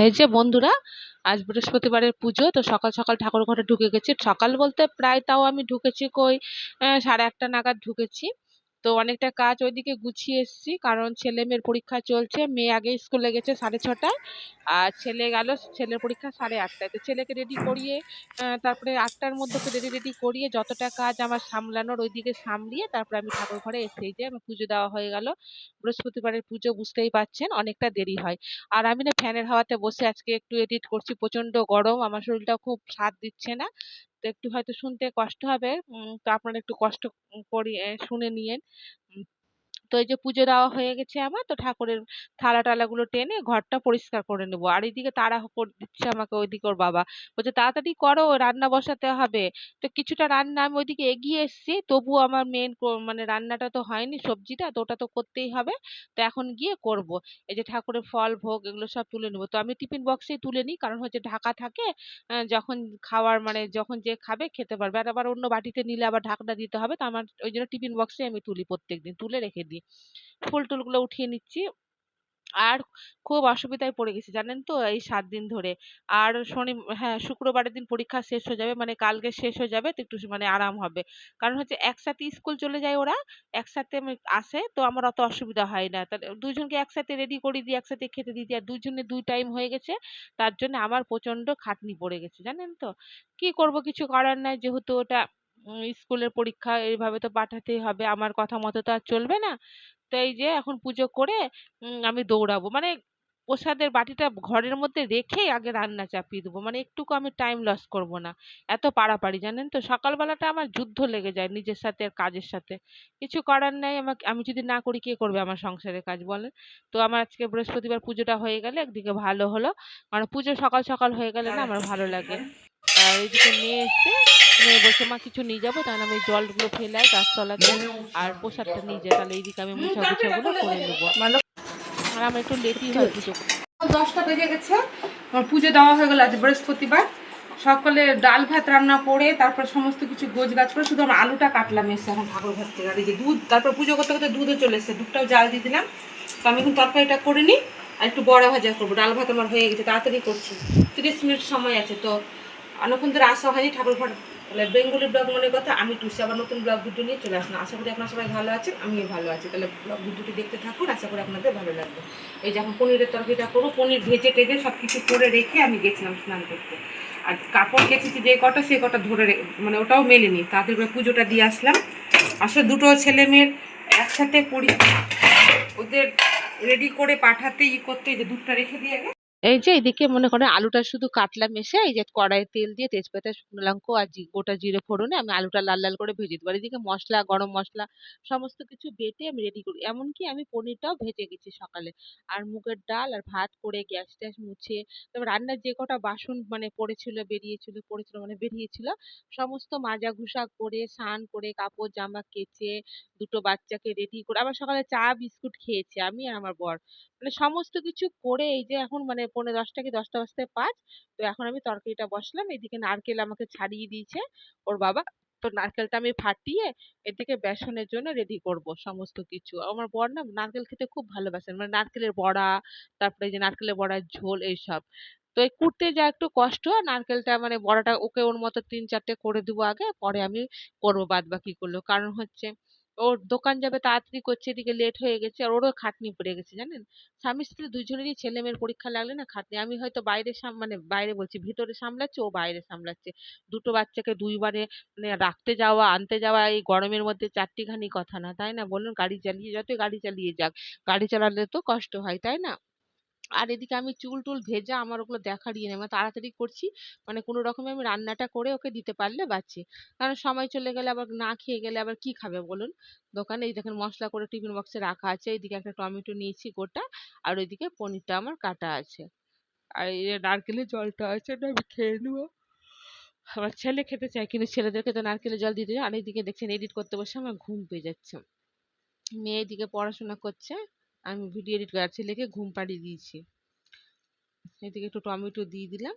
এই যে বন্ধুরা, আজ বৃহস্পতিবারের পুজো, তো সকাল সকাল ঠাকুর ঘরে ঢুকে গেছি। সকাল বলতে প্রায় তাও আমি ঢুকেছি কই 1:30 নাগাদ ঢুকেছি। তো অনেকটা কাজ ওইদিকে গুছিয়ে এসেছি, কারণ ছেলে মেয়ের পরীক্ষা চলছে। মেয়ে আগে স্কুলে গেছে 6:30টায়, আর ছেলে গেল, ছেলের পরীক্ষা 8:30টায়। তো ছেলেকে রেডি করিয়ে তারপরে 8টার মধ্যে ওকে রেডি রেডি করিয়ে যতটা কাজ আমার সামলানোর ওইদিকে সামলিয়ে তারপরে আমি ঠাকুর ঘরে এসে এই যে আমার পুজো দেওয়া হয়ে গেল। বৃহস্পতিবারের পুজো বুঝতেই পারছেন অনেকটা দেরি হয়। আর আমি না ফ্যানের হাওয়াতে বসে আজকে একটু এডিট করছি, প্রচন্ড গরম, আমার শরীরটা খুব সাথ দিচ্ছে না। তো একটু হয়তো শুনতে কষ্ট হবে, তো আপনারা একটু কষ্ট করি শুনে নিয়েন। তো এই যে পুজো দেওয়া হয়ে গেছে আমার, তো ঠাকুরের থালা টালাগুলো টেনে ঘরটা পরিষ্কার করে নেবো। আর এইদিকে তাড়া করে দিচ্ছে আমাকে ওইদিকে ওর বাবা, বলছে তাড়াতাড়ি করো, রান্না বসাতে হবে। তো কিছুটা রান্না আমি ওইদিকে এগিয়ে এসেছি, তবুও আমার মেন মানে রান্নাটা তো হয়নি, সবজিটা তো ওটা তো করতেই হবে। তো এখন গিয়ে করব। এই যে ঠাকুরের ফল ভোগ এগুলো সব তুলে নেবো। তো আমি টিফিন বক্সেই তুলে নিই, কারণ হচ্ছে ঢাকা থাকে। যখন খাওয়ার মানে যখন যে খাবে খেতে পারবে। আর আবার অন্য বাটিতে নিলে আবার ঢাকনা দিতে হবে, তো আমার ওই জন্য টিফিন বক্সে আমি তুলি, প্রত্যেকদিন তুলে রেখে দিই। ফুল টুলগুলো উঠিয়ে নিচ্ছি। আর খুব অসুবিধায় পড়ে গেছি জানেন তো এই 7 দিন ধরে। আর হ্যাঁ, শুক্রবারের দিন পরীক্ষা শেষ হয়ে যাবে, মানে কালকে শেষ হয়ে যাবে, তো একটু মানে আরাম হবে। কারণ হচ্ছে একসাথে স্কুল চলে যায় ওরা, একসাথে আসে, তো আমার অত অসুবিধা হয় না। তাহলে দুইজনকে একসাথে রেডি করে দিই, একসাথে খেতে দিই, আর দুইজনে দুই টাইম হয়ে গেছে। তার জন্য আমার প্রচন্ড খাটনি পড়ে গেছে জানেন তো। কি করব, কিছু করার নাই, যেহেতু ওটা স্কুলের পরীক্ষা, এইভাবে তো পাঠাতেই হবে, আমার কথা মতো তো আর চলবে না। তো এই যে এখন পুজো করে আমি দৌড়াবো, মানে প্রসাদের বাটিটা ঘরের মধ্যে রেখেই আগে রান্না চাপিয়ে দেবো, মানে একটুকু আমি টাইম লস করব না। এত পাড়াপাড়ি জানেন তো, সকালবেলাটা আমার যুদ্ধ লেগে যায় নিজের সাথে আর কাজের সাথে। কিছু করার নাই, আমাকে আমি যদি না করি কে করবে আমার সংসারের কাজ বলেন। তো আমার আজকে বৃহস্পতিবার পুজোটা হয়ে গেলে একদিকে ভালো হলো, মানে পুজো সকাল সকাল হয়ে গেলে না আমার ভালো লাগে। আর এইদিকে মেয়ে এসছে, মেয়ে বলছে মা কিছু নিয়ে যাবো, তাহলে আমি এই জলগুলো ফেলাই গাছতলাতে, আর প্রসাদটা নিয়ে যাই, তাহলে এইদিকে আমি মুছা গুছাগুলো করে নেবো। আর আমার একটু লেটই হয় পুজো করতে। 10টা বেজে গেছে, আমার পুজো দেওয়া হয়ে গেল। আজ বৃহস্পতিবার সকালে ডাল ভাত রান্না করে তারপর সমস্ত কিছু গোছ গাছ করে শুধু আমার আলুটা কাটলাম এসে এখন ঠাকুর ঘর থেকে। আর এই যে দুধ, তারপর পুজো করতে করতে দুধও চলে এসেছে, দুধটাও জাল দিয়ে দিলাম। তো আমি এখন তরকারিটা করে নিই, আর একটু বড়া ভাজা করবো। ডাল ভাত আমার হয়ে গেছে, তাড়াতাড়ি করছি, 30 মিনিট সময় আছে। তো অনেকক্ষণ ধরে আসা হয়নি ঠাকুর ঘর, তাহলে বেঙ্গলি ব্লগ মনে কথা আমি টুসি আবার নতুন ব্লগ ভিডিও নিয়ে চলে আসলাম। আশা করি আপনারা সবাই ভালো আছেন, আমিও ভালো আছি। তাহলে ব্লগ ভিডিওটি দেখতে থাকুন, আশা করি আপনাদের ভালো লাগবে। এই যে এখন পনিরের তরকারিটা করবো, পনির ভেজে টেজে সব কিছু করে রেখে আমি গেছিলাম স্নান করতে। আর কাপড় কেচেছি যে কটা, সে কটা ধরে মানে ওটাও মেলেনি, তাদের পুজোটা দিয়ে আসলাম। আসলে দুটো ছেলে মেয়ের একসাথে পড়ি, ওদের রেডি করে পাঠাতে করতে, এই যে দুধটা রেখে দিয়ে এই যে এদিকে মনে করেন আলুটা শুধু কাটলাম এসে, এই যে কড়াইয়ে তেল দিয়ে তেজপাতা শুকনো লঙ্কা আর গোটা জিরে ফোড়নে আমি আলুটা লাল লাল করে ভেজে দেবো। আর এদিকে মশলা, গরম মশলা সমস্ত কিছু বেটে আমি রেডি করি। এমনকি আমি পনিরটাও ভেজে গেছি সকালে। আর মুগের ডাল আর ভাত করে গ্যাস ট্যাস মুছে, তারপর রান্নার যে কটা বাসন মানে বেরিয়েছিল সমস্ত মাজা ঘুষা করে, স্নান করে, কাপড় জামা কেচে, দুটো বাচ্চাকে রেডি করে, আবার সকালে চা বিস্কুট খেয়েছি আমি আর আমার বর। মানে সমস্ত কিছু করে এই যে এখন মানে 9:45 কি 10টা বাজতে 5। তো এখন আমি তরকারিটা বসলাম, এদিকে নারকেল আমাকে ছাড়িয়ে দিয়েছে ওর বাবা। তো নারকেলটা আমি ফাটিয়ে এদিকে বেসনের জন্য রেডি করব সমস্ত কিছু। আমার বর না নারকেল খেতে খুব ভালোবাসেন, মানে নারকেলের বড়া, তারপরে এই যে নারকেলের বড়ার ঝোল এইসব। তো এই কুটতে যা একটু কষ্ট, নারকেলটা মানে বড়াটা ওকে ওর মতো 3-4টে করে দেবো আগে, পরে আমি করবো বাদ বাকি করলো। কারণ হচ্ছে ওর দোকান যাবে, তাড়াতাড়ি করছে, এদিকে লেট হয়ে গেছে, আর ওরও খাটনি পড়ে গেছে জানেন। স্বামী স্ত্রী দুজনেরই ছেলে মেয়ের পরীক্ষা লাগলে না খাটনি। আমি হয়তো বাইরে মানে বাইরে বলছি ভিতরে সামলাচ্ছে, ও বাইরে সামলাচ্ছে। দুটো বাচ্চাকে দুইবারে মানে রাখতে যাওয়া আনতে যাওয়া এই গরমের মধ্যে চারটিখানি কথা না, তাই না বলুন? গাড়ি চালিয়ে যতই গাড়ি চালিয়ে যাক, গাড়ি চালালে তো কষ্ট হয়, তাই না? আর এদিকে আমি চুল টুল ভেজা, আমার ওগুলো দেখারই নেই, আমি তাড়াতাড়ি করছি, মানে কোনো রকমে আমি রান্নাটা করে ওকে দিতে পারলে বাঁচি। কারণ সময় চলে গেলে আবার না খেয়ে গেলে আবার কি খাবে বলুন দোকানে। এই দেখেন মশলা করে টিফিন বক্সে রাখা আছে, এইদিকে একটা টমেটো নিয়েছি গোটা, আর ওইদিকে পনিরটা আমার কাটা আছে, আর এই যে নারকেলের জলটা আছে, না আমি খেয়ে নেবো। আমার ছেলে খেতে চায়, কিন্তু ছেলেদেরকে তো নারকেলের জল দিতে হয়। আর এইদিকে দেখছেন এডিট করতে বসে আমার ঘুম পেয়ে যাচ্ছে। মেয়ে এদিকে পড়াশোনা করছে, আমি ভিডিও এডিট করে, আর ছেলেকে ঘুম পাড়িয়ে দিয়েছি। এদিকে একটু টমেটো দিয়ে দিলাম,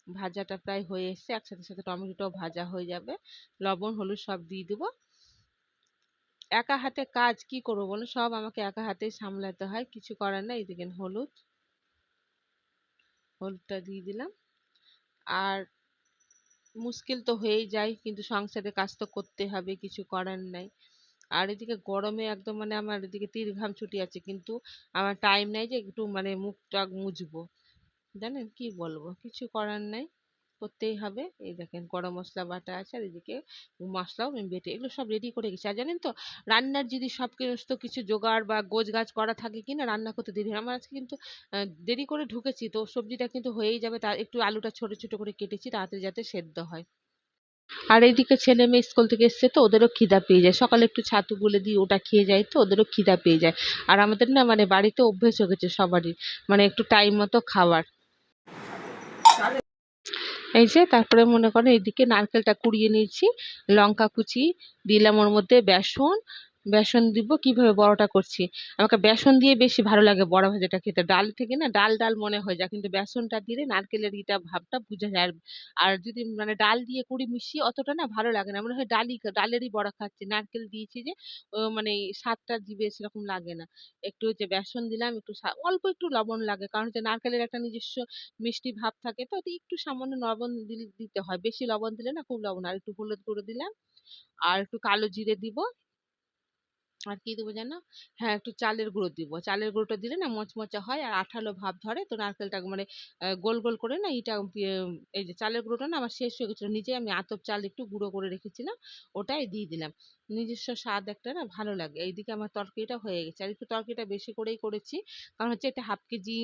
ভাজাটা প্রায় হয়ে এসছে, একসাথে সাথে টমেটোটাও ভাজা হয়ে যাবে। লবণ হলুদ সব দিয়ে দেবো। একা হাতে কাজ কি করবো বলো, সব আমাকে একা হাতেই সামলাতে হয়, কিছু করার নাই। এদিকে হলুদ, হলুদটা দিয়ে দিলাম। আর মুশকিল তো হয়েই যায়, কিন্তু সংসারের কাজ তো করতে হবে, কিছু করার নাই। আর এদিকে গরমে একদম মানে আমার এদিকে ঘাম ছুটি আছে, কিন্তু আমার টাইম নাই যে একটু মানে মুখ টাক মুছবো। জানেন কি বলবো, কিছু করার নাই, করতেই হবে। এই দেখেন গরম মশলা বাটা আছে, আর এদিকে মশলাও আমি বেটে এগুলো সব রেডি করে গেছি। আর জানেন তো, রান্নার যদি সব কিছু জোগাড় বা গোছ গাছ করা থাকে কিনা রান্না করতে দেরি হয়। আমার আজকে কিন্তু দেরি করে ঢুকেছি, তো সবজিটা কিন্তু হয়েই যাবে। তার একটু আলুটা ছোট ছোট করে কেটেছি তাড়াতাড়ি যাতে সেদ্ধ হয়। আর এইদিকে ছেলে মেয়ে স্কুল থেকে এসছে, তো ওদেরও খিদা পেয়ে যায়। সকালে একটু ছাতু গুলে দিই, ওটা খেয়ে যায়, তো ওদেরও খিদা পেয়ে যায়। আর আমাদের না মানে বাড়িতে অভ্যেস হয়ে গেছে সবারই, মানে একটু টাইম মতো খাবার। এই যে তারপরে মনে করেন এইদিকে নারকেলটা কুড়িয়ে নিয়েছি, লঙ্কা কুচি দিলাম, ওর মধ্যে বেসন, বেসন দিব কিভাবে বড়টা করছি। আমাকে বেসন দিয়ে বেশি ভালো লাগে বড়া ভাজাটা খেতে, ডাল থেকে না ডাল ডাল মনে হয়ে যায়, কিন্তু বেসনটা দিলে নারকেলের ইটা ভাবটা বোঝা যায়। আর আর যদি মানে ডাল দিয়ে কুড়ি মিশিয়ে অতটা না ভালো লাগে না, মনে হয় ডালেরই বড়া খাচ্ছি, নারকেল দিয়েছি যে মানে স্বাদটা জিভে সেরকম লাগে না। একটু যে বেসন দিলাম, একটু অল্প একটু লবণ লাগে, কারণ হচ্ছে নারকেলের একটা নিজস্ব মিষ্টি ভাব থাকে, তো তো একটু সামান্য লবণ দিতে হয়, বেশি লবণ দিলে না খুব লবণ। আর একটু হলুদ গুঁড়ো দিলাম, আর একটু কালো জিরে দিব। আর কি দেবো জানো? হ্যাঁ, একটু চালের গুঁড়ো দিব। চালের গুঁড়োটা দিলে না মচমচে হয় আর আঠালো ভাব ধরে, তো নারকেলটা মানে গোল গোল করে না এটা এই যে চালের গুঁড়োটা না আমার শেষ হয়ে গেছিল, নিজে আমি আতপ চাল একটু গুঁড়ো করে রেখেছিলাম, ওটাই দিয়ে দিলাম। নিজস্ব স্বাদ একটা না ভালো লাগে। এইদিকে আমার তরকারিটা হয়ে গেছে, আর একটু তরকারিটা বেশি করেই করেছি, কারণ হচ্ছে এটা 1/2 কেজি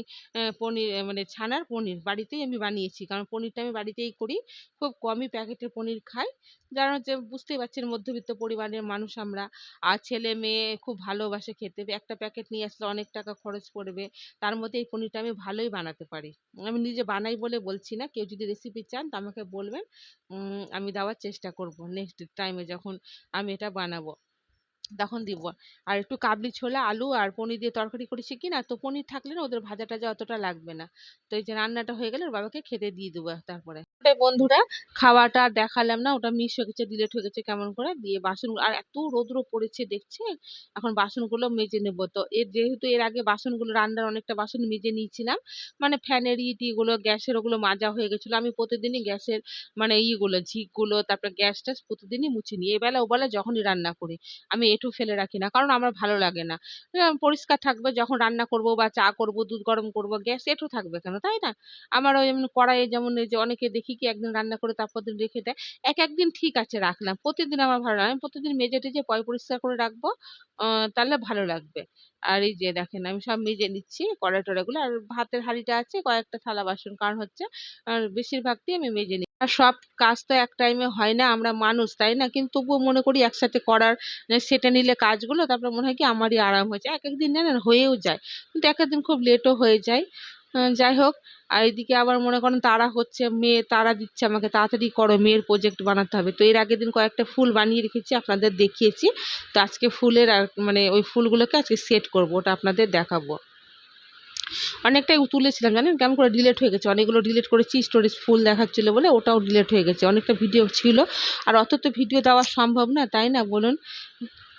পনির, মানে ছানার পনির বাড়িতেই আমি বানিয়েছি, কারণ পনিরটা আমি বাড়িতেই করি। খুব কমই প্যাকেটের পনির খাই, যারা হচ্ছে বুঝতেই পারছেন মধ্যবিত্ত পরিবারের মানুষ আমরা। আর ছেলে মেয়ে খুব ভালোবাসে খেতে, একটা প্যাকেট নিয়ে আসলে অনেক টাকা খরচ পড়বে, তার মধ্যে এই পনিরটা আমি ভালোই বানাতে পারি। আমি নিজে বানাই বলে বলছি না, কেউ যদি রেসিপি চান তো আমাকে বলবেন, আমি দেওয়ার চেষ্টা করব নেক্সট টাইমে যখন আমি এটা বানাবো তখন দিব। আর একটু কাবলি ছোলা আলু আর পনির দিয়ে তরকারি করেছি কিনা, তো পনির থাকলে না ওদের ভাজা টাজা অতটা লাগবে না। তো এই যে রান্নাটা হয়ে গেলে ওর বাবাকে খেতে দিয়ে দেবো। তারপরে বন্ধুরা, খাওয়াটা আর দেখালাম না, ওটা মিস হয়ে গেছে, ডিলেট হয়ে গেছে কেমন করে দিয়ে বাসন। আর এত রৌদ্র পড়েছে দেখছে, এখন বাসনগুলো মেজে নেব। তো যেহেতু এর আগে বাসনগুলো রান্নার অনেকটা বাসন মেজে নিয়েছিলাম, মানে ফ্যানের ইগুলো গ্যাসের ওগুলো মাজা হয়ে গেছিল, আমি প্রতিদিনই গ্যাসের মানে ইগুলো ঝিকগুলো তারপর গ্যাস ট্যাস প্রতিদিনই মুছে নিই, এবেলা ওবেলা যখনই রান্না করি। আমি এঁঠো ফেলে রাখি না, কারণ আমার ভালো লাগে না। পরিষ্কার থাকবে, যখন রান্না করব বা চা করব দুধ গরম করব গ্যাস এঁঠো থাকবে কেন, তাই না? আমার ওই এমনি কড়াইয়ে যেমন এই যে অনেকে দেখি কি একদিন রান্না করে তারপর দিন রেখে দেয়, একদিন ঠিক আছে রাখলাম, প্রতিদিন আমার ভালো লাগে না। আমি প্রতিদিন মেজে টেজে পরিষ্কার করে রাখবো, তাহলে ভালো লাগবে। আর এই যে দেখেন আমি সব মেজে নিচ্ছি কড়াই টড়াই গুলো, আর ভাতের হাঁড়িটা আছে, কয়েকটা থালা বাসন, কারণ হচ্ছে আর বেশিরভাগটাই আমি মেজে নিই। আর সব কাজ তো এক টাইমে হয় না, আমরা মানুষ তাই না, কিন্তু তবুও মনে করি একসাথে করার, সেটে নিলে কাজগুলো তারপর মনে হয় কি আমারই আরাম হয়েছে। এক একদিন জানেন হয়েও যায়, কিন্তু এক একদিন খুব লেটও হয়ে যায়। যাই হোক। আর এদিকে আবার মনে করেন তারা হচ্ছে, মেয়ে তারা দিচ্ছে আমাকে তাড়াতাড়ি করো, মেয়ের প্রজেক্ট বানাতে হবে। তো এর আগের দিন কয়েকটা ফুল বানিয়ে রেখেছি, আপনাদের দেখিয়েছি। তো আজকে ফুলের মানে ওই ফুলগুলোকে আজকে সেট করবো, ওটা আপনাদের দেখাবো। অনেকটাই তুলেছিলাম জানেন, কেমন করে ডিলেট হয়ে গেছে, অনেকগুলো ডিলেট করেছি, স্টোরেজ ফুল দেখাচ্ছিল বলে ওটাও ডিলেট হয়ে গেছে। অনেকটা ভিডিও ছিল, আর অত তো ভিডিও দেওয়া সম্ভব না, তাই না বলুন?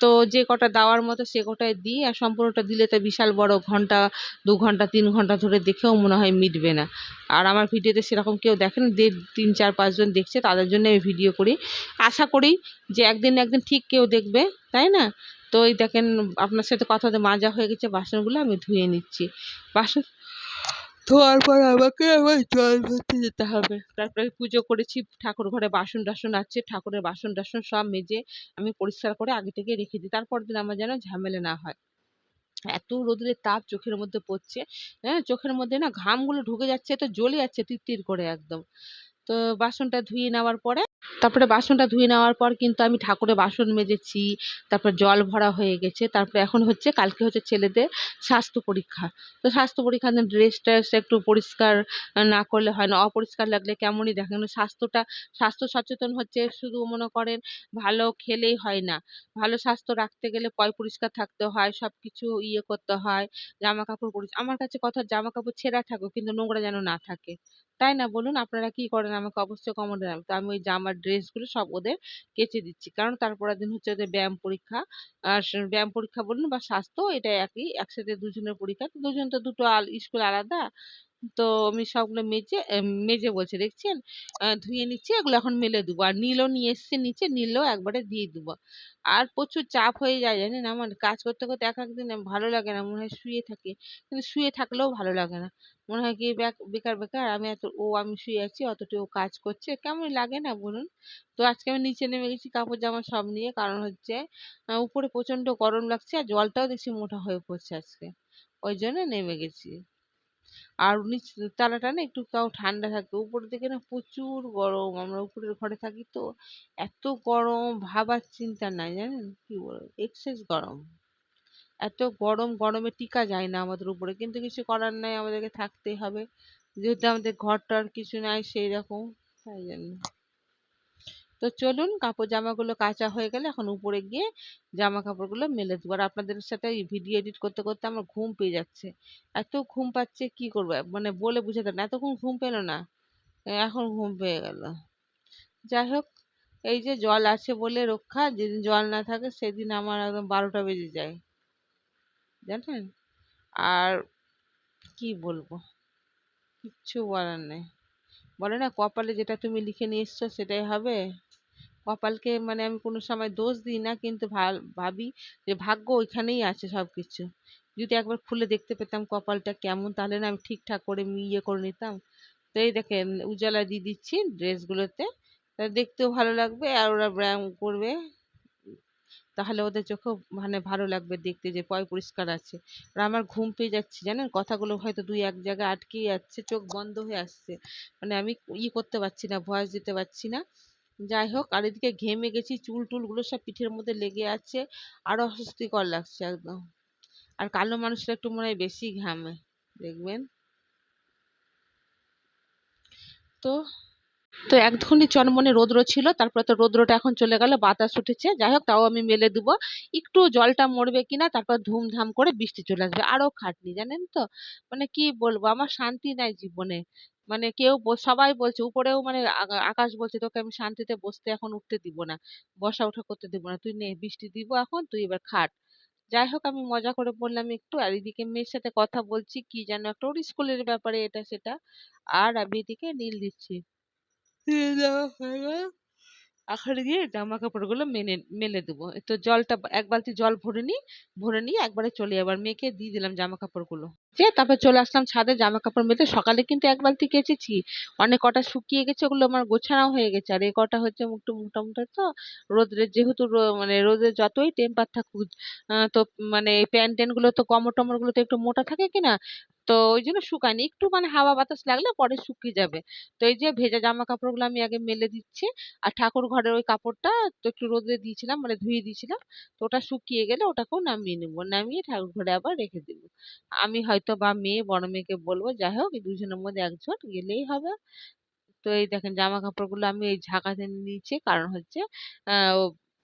তো যে কটা দেওয়ার মতো সে কটাই দিই, আর সম্পূর্ণটা দিলে তো বিশাল বড় ঘন্টা 2 ঘন্টা 3 ঘন্টা ধরে দেখেও মনে হয় মিটবে না। আর আমার ভিডিওতে সেরকম কেউ দেখেন, 3 4 5 জন দেখছে, তাদের জন্য আমি ভিডিও করি, আশা করি যে একদিন না একদিন ঠিক কেউ দেখবে, তাই না? তো এই দেখেন আপনার সাথে কথা মাজা হয়ে গেছে, বাসনগুলো আমি ধুয়ে নিচ্ছি। বাসন ধোয়ার পর আমাকে আবার জল ভরতে যেতে হবে, তারপরে পুজো করেছি, ঠাকুর ঘরে বাসন টাসন আছে, ঠাকুরের বাসন টাসন সব মেজে আমি পরিষ্কার করে আগে থেকে রেখে দিই, তারপর দিন আমার যেন ঝামেলা না হয়। এত রোদের তাপ চোখের মধ্যে পড়ছে, হ্যাঁ চোখের মধ্যে না ঘামগুলো ঢুকে যাচ্ছে, তো জ্বলে যাচ্ছে তিরতির করে একদম। তো বাসনটা ধুয়ে নেওয়ার পরে, তারপরে বাসনটা ধুয়ে নেওয়ার পর কিন্তু আমি ঠাকুরের বাসন মেজেছি, তারপর জল ভরা হয়ে গেছে। তারপরে এখন হচ্ছে কালকে হচ্ছে ছেলেদের স্বাস্থ্য পরীক্ষা। তো স্বাস্থ্য পরীক্ষার জন্য ড্রেস ট্রেস একটু পরিষ্কার না করলে হয় না, অপরিষ্কার লাগলে কেমনই দেখেন। স্বাস্থ্য সচেতন হচ্ছে, শুধু মনে করেন ভালো খেলেই হয় না, ভালো স্বাস্থ্য রাখতে গেলে পরিষ্কার থাকতে হয়, সবকিছু করতে হয়। জামা কাপড় আমার কাছে কথা, জামা কাপড় ছেঁড়া থাকুক কিন্তু নোংরা যেন না থাকে, তাই না বলুন? আপনারা কি করেন আমাকে অবশ্যই কমেন্টে জানাবেন। তো আমি ওই জামার ড্রেসগুলো সব ওদের কেচে দিচ্ছি, কারণ তারপরের দিন হচ্ছে ওদের ব্যায়াম পরীক্ষা। আর ব্যায়াম পরীক্ষা বলুন বা স্বাস্থ্য, এটা একই, একসাথে দুজনের পরীক্ষা, তো দুজন তো দুটো স্কুল আলাদা। তো আমি সবগুলো মেজে বলছি দেখছেন, ধুয়ে নিচ্ছি, এগুলো এখন মেলে দেবো। আর নীলও নিয়ে এসছে নিচে, নীলও একবারে দিয়ে দেবো। আর প্রচুর চাপ হয়ে যায় জানেন, আমার কাজ করতে করতে এক একদিন ভালো লাগে না, মনে হয় শুয়ে থাকি। কিন্তু শুয়ে থাকলেও ভালো লাগে না, মনে হয় কি বেকার বেকার আমি আমি শুয়ে আছি, অতটুকু কাজ করছে, কেমন লাগে না বলুন। তো আজকে আমি নিচে নেমে গেছি কাপড় জামা সব নিয়ে, কারণ হচ্ছে উপরে প্রচন্ড গরম লাগছে, আর জলটাও দেখছি মোটা হয়ে পড়ছে আজকে, ওই জন্য নেমে গেছি। আর নিচ তলাটা না একটু তাও ঠান্ডা থাকে, উপরের দিকে না প্রচুর গরম, আমরা উপরের ঘরে থাকি তো, এত গরম ভাবার চিন্তা নাই জানেন, কি বলবো, এক্সেস গরম। এত গরম, গরমে টিকা যায় না আমাদের উপরে, কিন্তু কিছু করার নাই, আমাদেরকে থাকতেই হবে, যেহেতু আমাদের ঘর টর কিছু নাই সেই রকম, তাই জন্য। তো চলুন, কাপড় জামাগুলো কাচা হয়ে গেলে এখন উপরে গিয়ে জামা কাপড়গুলো মেলে দেবো। আর আপনাদের সাথে ভিডিও এডিট করতে করতে আমার ঘুম পেয়ে যাচ্ছে, এত ঘুম পাচ্ছে কি করবো, মানে বলে বুঝাতে পারবো না, এতক্ষণ ঘুম পেলো না, এখন ঘুম পেয়ে গেল। যাই হোক, এই যে জল আছে বলে রক্ষা, যেদিন জল না থাকে সেদিন আমার একদম 12টা বেজে যায় জানেন। আর কি বলবো, কিচ্ছু বলার নেই। বলে না, কপালে যেটা তুমি লিখে নিয়ে এসছো সেটাই হবে। কপালকে মানে আমি কোনো সময় দোষ দিই না, কিন্তু ভাবি যে ভাগ্য ওইখানেই আছে সবকিছু। যদি একবার খুলে দেখতে পেতাম কপালটা কেমন, তাহলে না আমি ঠিকঠাক করে ইয়ে করে নিতাম। তো এই দেখেন উজালা দিয়ে দিচ্ছি ড্রেসগুলোতে, তা দেখতেও ভালো লাগবে, আর ওরা ব্যায়াম করবে, তাহলে ওদের চোখেও মানে ভালো লাগবে দেখতে যে পরিষ্কার আছে। আর আমার ঘুম পেয়ে যাচ্ছে জানেন, কথাগুলো হয়তো দুই এক জায়গায় আটকে যাচ্ছে, চোখ বন্ধ হয়ে আসছে, মানে আমি করতে পারছি না, ভয়েস দিতে পারছি না। যাই হোক, আর এদিকে ঘেমে গেছি, চুল টুল গুলো সব পিঠের মধ্যে লেগে আছে, আরো অস্বস্তিকর লাগছে একদম। আর কালো মানুষরা একটু মনে হয় বেশি ঘামে, দেখবেন। তো তো একধুনি চনমনে রৌদ্র ছিল, তারপর তো রৌদ্রটা এখন চলে গেল, বাতাস উঠেছে, যাই হোক তাও আমি মেলে দেবো। একটু জলটা মরবে কিনা, তারপর ধুমধাম করে বৃষ্টি চলে আসবে, আরো খাটনি জানেন তো। মানে কি বলবো, আমার শান্তি নাই জীবনে। মানে সবাই বলছে উপরেও, মানে আকাশ বলছে তোকে আমি শান্তিতে বসতে এখন উঠতে দিব না, বসা উঠা করতে দিব না, তুই নে বৃষ্টি দিব এখন, তুই এবার খাট। যাই হোক, আমি মজা করে বললাম একটু, আর এদিকে মেয়ের সাথে কথা বলছি কি যেন একটা ওর স্কুলের ব্যাপারে এটা সেটা, আর আমি এদিকে নীল দিচ্ছি। দিয়ে দেওয়া হয়ে গেল, এখন গিয়ে জামা কাপড়গুলো মেলে দেবো। তো জলটা এক বালতি জল ভরে নিয়ে একবারে চলে আবার মেয়েকে দিয়ে দিলাম জামা কাপড়গুলো, যে তারপর চলে আসলাম ছাদে জামা কাপড় মেলতে। সকালে কিন্তু এক বালতি কেচেছি, অনেক কটা শুকিয়ে গেছে, ওগুলো আমার গোছানো হয়ে গেছে, আর এই কটা হচ্ছে একটু মোটামুটি তো, রোদ্রে যেহেতু মানে রোদে যতই টেম্পার থাকুক, তো মানে প্যান্ট ট্যান্ট গুলো তো কমর টমর গুলো তো একটু মোটা থাকে কিনা, তো ওই জন্য শুকায়নি, একটু মানে হাওয়া বাতাস লাগলে পরে শুকিয়ে যাবে। তো এই যে ভেজা জামা কাপড়গুলো আমি আগে মেলে দিচ্ছি, আর ঠাকুর ঘরের ওই কাপড়টা তো একটু রোদে দিয়েছিলাম, মানে ধুয়ে দিয়েছিলাম, তো ওটা শুকিয়ে গেলে ওটাকেও নামিয়ে নেবো, নামিয়ে ঠাকুর ঘরে আবার রেখে দেবো। আমি হয়তো বা বড় মেয়েকে বলবো, যাই হোক এই দুজনের মধ্যে একজন গেলেই হবে। তো এই দেখেন জামা কাপড়গুলো আমি এই ঝাঁকাতে নিয়েছি, কারণ হচ্ছে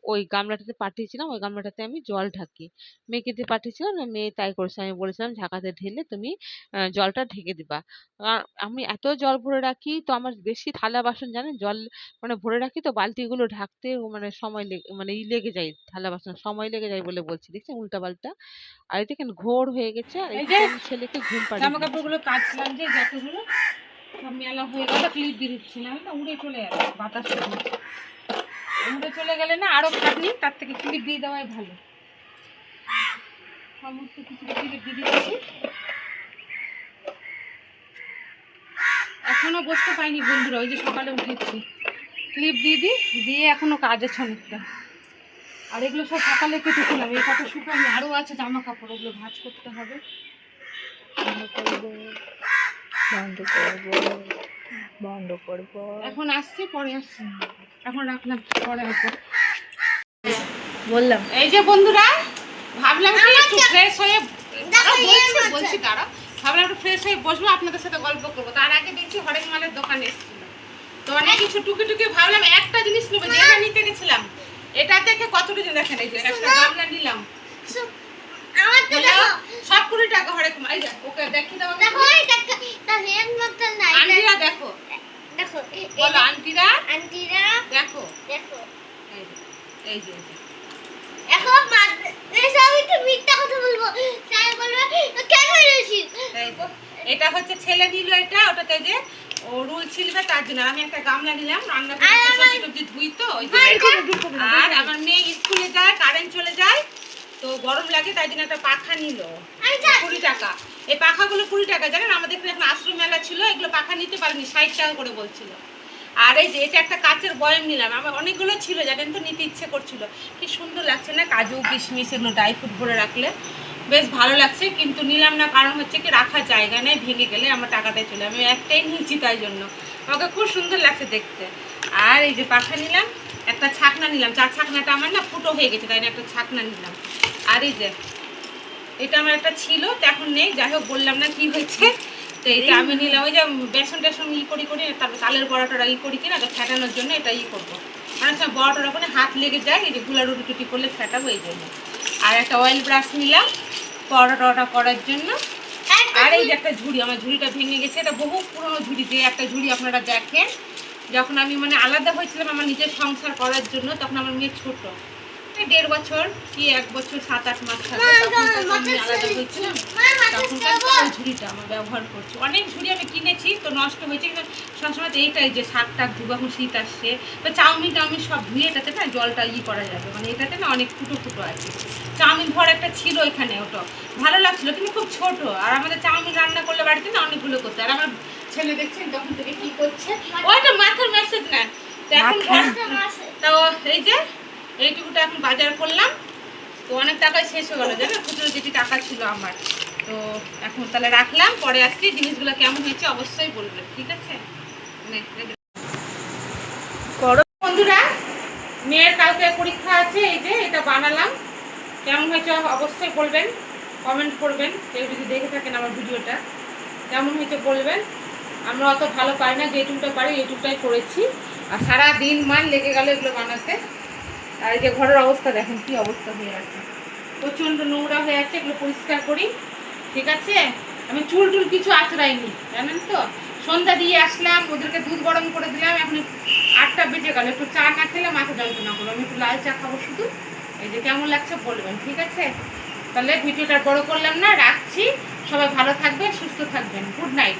ওই গামলাটাতে পাঠিয়েছিলাম, ওই গামলাটাতে আমি জল ঢাকি, মেয়েকে দিয়ে পাঠিয়েছিলাম না, মেয়ে তাই করেছে, আমি বলেছিলাম ঝাঁকাতে ঢেলে তুমি জলটা ঢেকে দিবা। আর আমি এত জল ভরে রাখি, তো আমার বেশি থালা বাসন জানেন, জল মানে ভরে রাখি, তো বালতিগুলো ঢাকতে মানে সময় মানে লেগে যায়, থালা বাসন সময় লেগে যায় বলে বলছি, দেখছেন উল্টা পাল্টা। আর এই দেখেন ঘোর হয়ে গেছে, আর এই যে আমি ছেলেকে ঘুম পাড়িয়ে জামা কাপড়গুলো কাচলাম, যে যতগুলো সব মেলা হয়ে গেল, ক্লিপ দিয়ে দিচ্ছি, না তো উড়ে চলে যাবে, বাতাস উড়ে চলে গেলে না আরো খাটনি, তার থেকে ক্লিপ দিয়ে দেওয়াই ভালো। সমস্ত কিছু ক্লিপ দিয়ে দিচ্ছি, এখনো বসতে পাইনি বন্ধুরা, ওই যে সকালে উঠেছি, ক্লিপ দিয়ে এখনো কাজ আছে অনেকটা। আর এগুলো সব সকালে কেটেছিলাম, এই কটা শুকায়নি, আরো আছে জামা কাপড়, ওগুলো ভাঁজ করতে হবে, বন্ধ করবো এখন, আসছি পরে আসছি, এখন রাখলাম, পরে আসবো বললাম। এই যে বন্ধুরা, ভাবলাম কি একটু ফ্রেশ হয়ে বলছি দাঁড়া, ভাবলাম একটু ফ্রেশ হয়ে বসবো, আপনাদের সাথে গল্প করবো। তার আগে দেখছি হরেক মালের দোকানে এসেছিল, তো অনেক কিছু টুকি ভাবলাম একটা জিনিস নেবো, যেটা নিতে গেছিলাম, এটা দেখে কত কিছু দেখেন, এই যে একটা গামলা নিলাম, সব 20 টাকা হরেক মাল। এই যে ওকে দেখি দাও, আন্টিরা দেখো, বলো আন্টিরা দেখো, এই যে এখন এই সব একটু মিথ্যা কথা বলবো, স্যার বলবে কেন এসেছিস, এটা হচ্ছে ছেলে নিল, এটা ওটাতে যে ও রুল ছিলবে তার জন্য। আমি একটা গামলা নিলাম, রান্না সবজি ধুই তো ওই জন্য। আর আমার মেয়ে স্কুলে যায়, কারেন্ট চলে যায় তো গরম লাগে, তাই জন্য একটা পাখা নিল 20 টাকা। এই পাখাগুলো 20 টাকা, জানেন আমাদের এখানে এখন আশ্রম মেলা ছিল, এগুলো পাখা নিতে পারিনি, 60 টাকা করে বলছিল। আর এই যে এটা একটা কাচের বয়াম নিলাম, আমার অনেকগুলো ছিল জানেন তো, নিতে ইচ্ছে করছিল। কি সুন্দর লাগছে না, কাজু কিশমিশ এগুলো ড্রাই ফ্রুট ভরে রাখলে বেশ ভালো লাগছে, কিন্তু নিলাম না, কারণ হচ্ছে কি রাখার জায়গা নেই, ভেঙে গেলে আমার টাকাটাই চলে, আমি একটাই নিয়েছি তাই জন্য। আমাকে খুব সুন্দর লাগছে দেখতে। আর এই যে পাখা নিলাম, একটা ছাকনা নিলাম, চার ছাকনাটা আমার না ফুটো হয়ে গেছে, তাই না একটা ছাকনা নিলাম। আর এই যে এটা আমার একটা ছিল তো এখন নেই, যাই হোক বললাম না কি হয়েছে। তো এটা আমি নিলাম, ওই যে বেসন টেসন করি তারপর তালের বড়াটা করি কিনা তো ফেটানোর জন্য এটা করবো। অনেক সময় বড়াটার ওখানে হাত লেগে যায়, এই যে গুলা রুটি টুটি করলে ফেটাবো এই জন্য। আর একটা অয়েল ব্রাশ নিলাম পরোটা করার জন্য। আর এই যে একটা ঝুড়ি, আমার ঝুড়িটা ভেঙে গেছে, এটা বহু পুরোনো ঝুড়ি, যে একটা ঝুড়ি আপনারা দেখেন যখন আমি আলাদা হয়েছিলাম আমার নিজের সংসার করার জন্য, তখন আমার মেয়ে ছোট, 1.5 বছর কি 1 বছর 7-8 মাস থাকে, তখন আমি আলাদা হয়েছিলাম, তখনকার ঝুড়িটা আমার ব্যবহার করছি। অনেক ঝুড়ি আমি কিনেছি তো নষ্ট হয়েছে, কিন্তু সবসময় এইটাই যে শাক টাক ধুবো, এখন শীত আসছে তো চাউমিন সব ধুয়ে এটাতে না জলটা করা যাবে, এটাতে না অনেক ফুটো আছে। চাউমিন ঘর একটা ছিল এখানে, ওটা ভালো লাগছিলো কিন্তু খুব ছোট, আর আমাদের চাউমিন রান্না করলে বাড়িতে না অনেকগুলো করতে। আর আমার ছেলে দেখছেন তখন থেকে কি করছে, ওইটা মাথার মেসেজ না তো এখন তো এই যে এইটুকুটা এখন বাজার করলাম, তো অনেক টাকাই শেষ হয়ে গেলো জানো, খুচরো যেটি টাকা ছিল আমার। তো এখন তাহলে রাখলাম, পরে আসছি, জিনিসগুলো কেমন হয়েছে অবশ্যই বলবেন, ঠিক আছে। বন্ধুরা মেয়ের কালকে পরীক্ষা আছে, এই যে এটা বানালাম, কেমন হয়েছে অবশ্যই বলবেন, কমেন্ট করবেন। কেউ যদি দেখে থাকেন আমার ভিডিওটা কেমন হয়েছে বলবেন। আমরা অত ভালো পারি না, যেটুকুটা পারি এইটুকুটাই করেছি, আর সারা দিন লেগে গেল এগুলো বানাতে। আর এই যে ঘরের অবস্থা দেখেন কি অবস্থা হয়ে আছে, প্রচণ্ড নোংরা হয়ে আছে, এগুলো পরিষ্কার করি, ঠিক আছে। আমি চুল কিছু আঁচড়াইনি জানেন তো, সন্ধ্যা দিয়ে আসলাম, ওদেরকে দুধ গরম করে দিলাম, এখন 8টা বেজে গেল, একটু চা না খেলে মাথা যন্ত্রণা করবো, আমি একটু লাল চা খাবো শুধু। এই যে কেমন লাগছে বলবেন, ঠিক আছে। তাহলে ভিডিওটা বড় করলাম না, রাখছি, সবাই ভালো থাকবেন, সুস্থ থাকবেন, গুড নাইট।